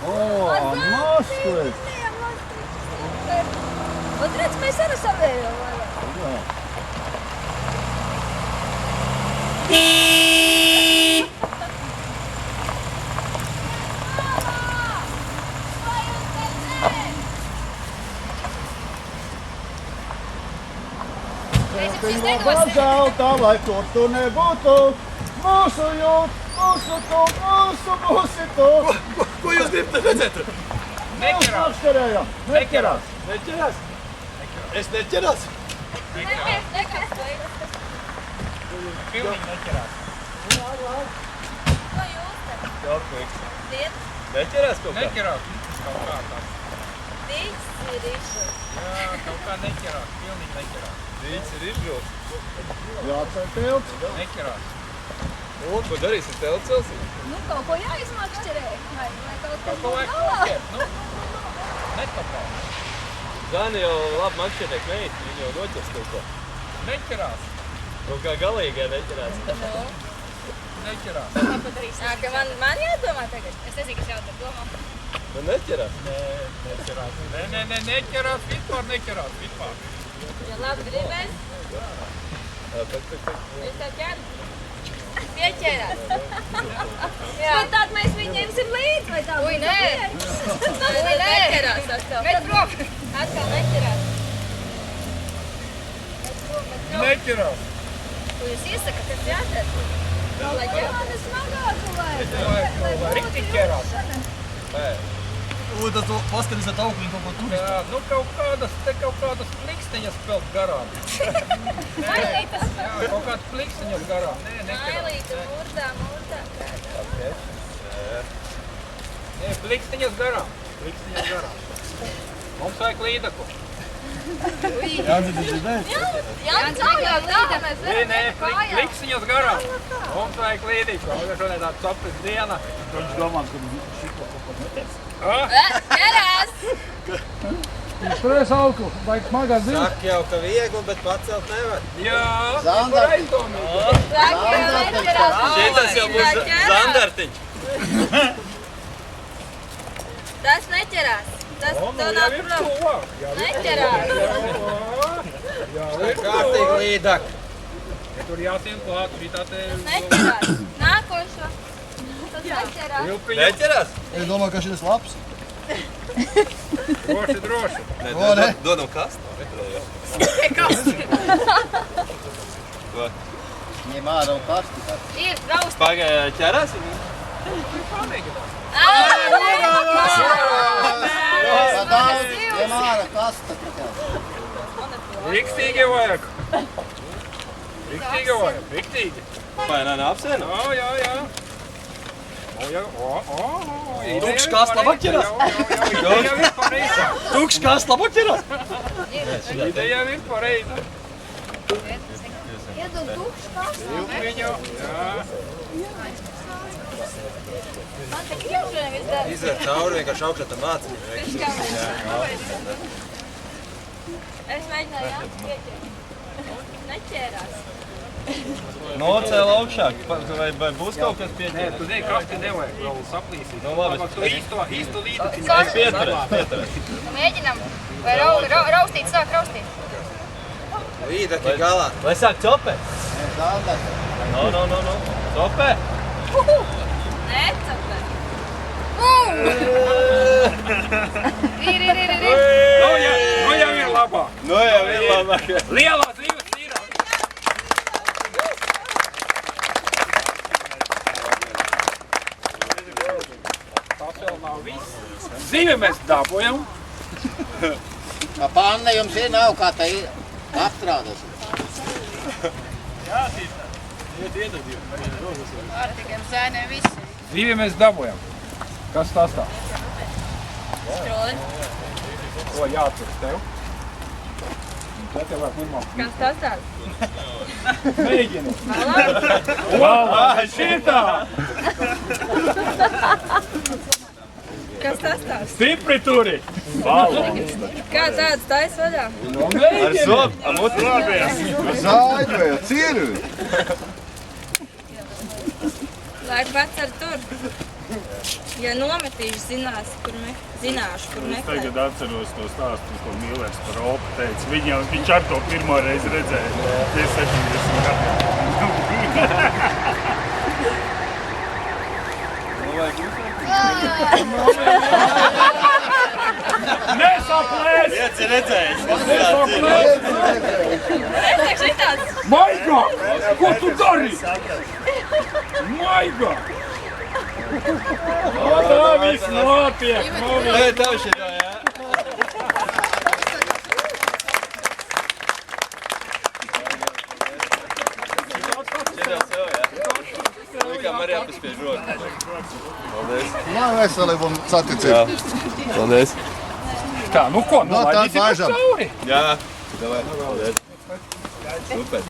O, Moskvas! Вот redz, mēs arī savējo vairāk. Jā. Pazelta, lai kur tu nebūtu, mūsu jūt, mūsu tu, mūsu tu. Ko jūs gribat redzēt? Neķerās. Neķerās. Neķerās? Es neķerās? Nekas, Pilnīgi neķerās. ko jūs te? Jauklīgs. Diet, Neķerās kaut kā? Neķerās. Kaut kā tāds. dīks ir izšos. Jā, kaut kā neķerās. Pilnīgi neķerās. Dīts ir izžūts. Jāceļ tilts. Neķerās. Un, ko darīsim telts celsim? Nu, kaut ko jāizmakšķerē. Vai kaut Kaut ko vajag galā. noķert. Nu, netapā. Zani jau labi makšķerniek meit, viņi jau noķers kaut ko. Neķerās. Kaut kā galīgai neķerās. Neķerās. Jā, ka man jādomā tagad. Es nezinu, kas jautā domā. Nu neķerās. Neķerās. Neķerās. Vispār neķerās. Vispār. Ja labi gribēs, Tak. es tev ķeru. Pieķerās. Jā. Bet tad mēs viņiem sim līdz, vai tā? Ui, nē. Ui, neķerās atkal. Met prom. Atkal neķerās. Neķerās. Ko jūs iesakat, kas jādara? Lai ķerāda smagāku Vai rikti ķerās. Un tad paskaties ar augļiem kaut ko tur. Jā, nu kaut kādas pliksteņas pelt garām. Mailītas. Jā, kaut kādas pliksteņas garām. Nē, neķerās. Mailīta, murdā. Nē, pliksteņas garām. Pliksteņas garām. Mums vajag līdaku. Jānis, tas ir dēļ. Jānis, augļām tā, mēs Nē, pliksteņas garām. Mums vajag līdiku. Šodien tāda sapras diena. Viņš domā, ka šito kaut ko neteic. Ķerās. Turēs auglu, vajag smagās divas. Saka jau, ka viegli, bet pacelt nevar. Jā, Zandartiņ. Saka, jau neķerās. Šitas jau būs zandartiņš. Tas neķerās. Tas nav prom. Neķerās. Kārtīgi līdak. Ja tur jāsien klāt, tur tā te... Neķerās. Nākošo. Tas neķerās. Neķerās? Es domāju, ka šis labs. Droši. O, ne? Dodam kastu. Ņem ārā un kasti. Ir, raust. Pagāja ķerās? Daudz, ņem ārā kasta. Riktīgi vajag. Riktīgi. Vai nē, apsēna? Jā. Tukšs kāsts labāk ķerās. Ideja ir pareiza. Tukšs kāsts labāk ķerās. Ideja ir pareiza. Iedod tukšu kastu. Viņu, jā. Man te krievšana viss dara. Izvērt cauri, vienkārši augšā tam māciņu. Es mēģināju jāpieķert. Neķērās. Nocēl augšāk. Vai būs kaut kas Nē, pieķerts? tu zini, kasti nevajag vēl saplīsīt. Nu, labi. Tu īstu līdzi. Es pieturēs. Mēģinam. Vai raustīt, sāk raustīt. Līdaki galā. Lai sāk copēt? No. Copē? Necapē. Ir. Nu jau ir labāk. Nu jau ir labāk. Lielās divas ir. Tas vēl nav viss. Zivi mēs dabojam. Panna jums ir nav, kā tā ir apstrādas. Ārtīgiem zēniem visi. Zivi mēs dabojam. Kas tas tā? Stroli. Ko jāatcer tev? Tā tev vajag normāli. Kas tas tāds? Mēģini. Wow, šitā! Kas tas tāds? Stipri turi! Kā tāds tais vaļā? Nu, mēģini! Sopu, muti. Zāļoja, cieri. Lai pats ar tur. Ja nometīšu, zināšu, kur Es meklēt. tagad atceros to stāstu, ko Millers par Opu teica. Viņš ar to pirmo reizi redzēja pie 70 gadiem. Nesaplēs! Viens ir redzējis. Redzēk, šitāds. Maiga! Ko tu dari? Maiga! Tā viss notiek! Nē, tev šitā, jā. Šitā sev, jā. Kā Marijā paspiež roku. Paldies. Lai veselību un saticību. Paldies. Tā, nu ko, nu No, tā laidīsim baižam. cauri. Jā. Paldies. Super.